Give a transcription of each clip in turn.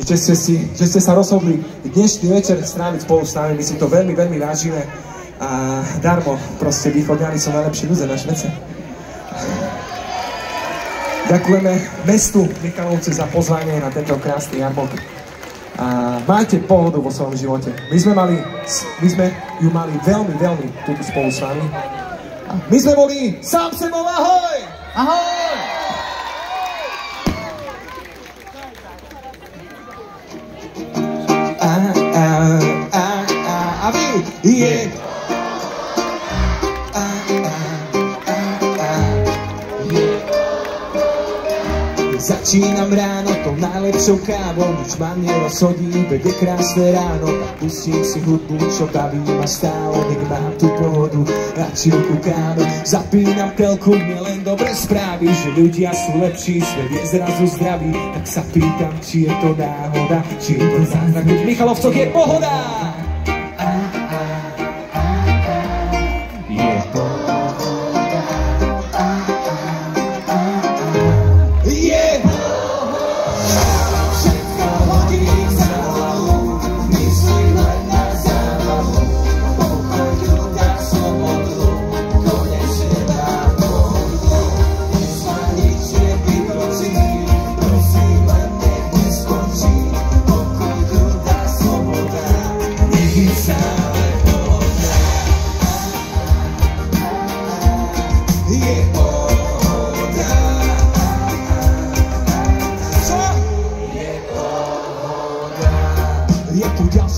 že ste sa rozhodli dnešný večer stráviť spolu s nami. My si to veľmi, veľmi vážime. A darmo, proste východňári sú najlepší ľudia na Švece. Ďakujeme mestu Michalovce za pozvanie na tento krásny jarmok. A majte pohodu vo svojom živote. My sme ju mali veľmi, veľmi túto spolu s vami. A my sme boli Sám sebou, ahoj! Ahoj! A vy, je... Začínam ráno tou najlepšou kávou, nič ma nerozhodí, veď je krásne ráno. Tak pustím si hudbu, čo baví ma stále, nech mám tú pohodu, radši ruku kávu. Zapínam telku, mne len dobre správy, že ľudia sú lepší, svet je zrazu zdravý. Tak sa pýtam, či je to náhoda, či je to zázrak, veď v Michalovcoch je pohoda.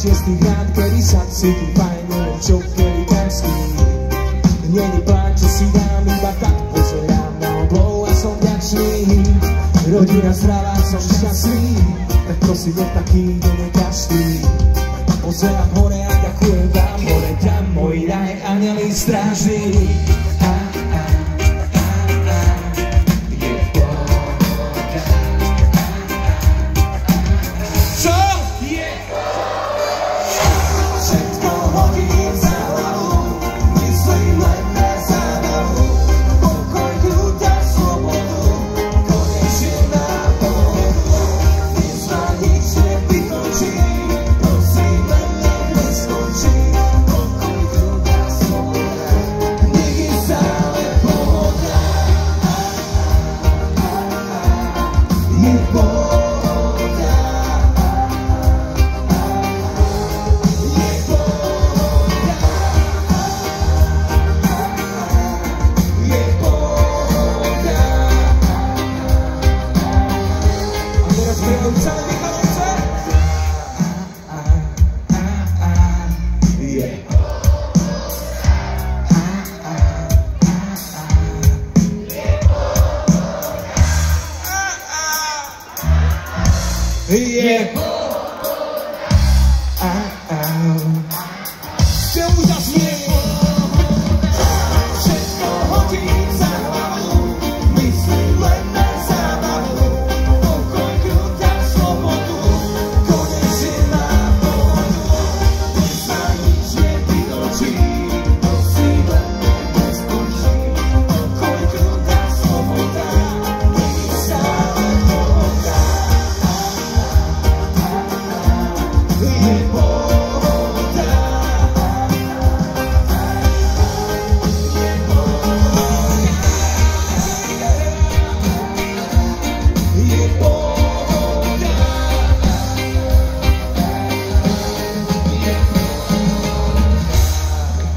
Šiestý rád, kedy sa cítim fajn, neviem čo, kedy tam spím. Není plán, čo si dám, iba tak pozerám na oblou a som vďačný. Rodina zdravá, som šťastný, tak prosím, nech taký deň je každý. Pozerám hore a ďakujem vám, hore tam môj raj, anjeli strážni.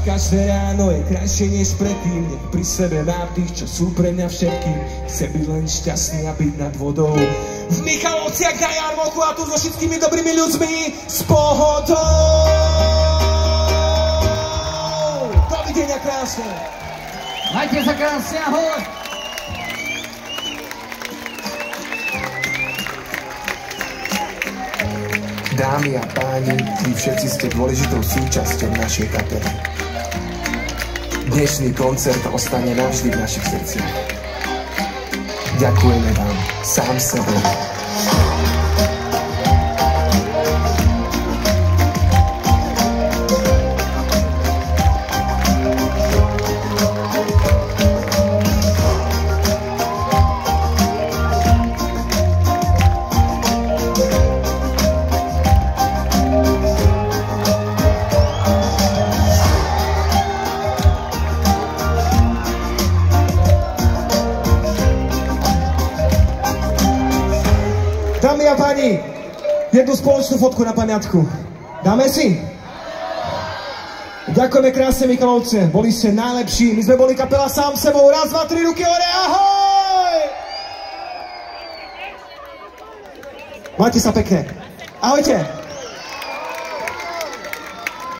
Každé ráno je krajšie než predtým, nech pri sebe mám tých, čo sú pre mňa všetkým. Chcem byť len šťastný a byť nad vodou v Michalovciach na jarmoku a tu so všetkými dobrými ľuďmi s pohodou. Dovidenia krásne. Majte sa krásne, ahoj. Dámy a páni, vy všetci ste dôležitou súčasťou našej kapely. Dnešný koncert ostane navždy v našich srdciach. Ďakujeme vám, Sám sebou. a páni, jednu spoločnú fotku na pamiatku. Dáme si? Ďakujeme krásne, Michalovce. Boli ste najlepší. My sme boli kapela Sám sebou. Raz, dva, tri, ruky hore. Ahoj! Majte sa pekne. Ahojte.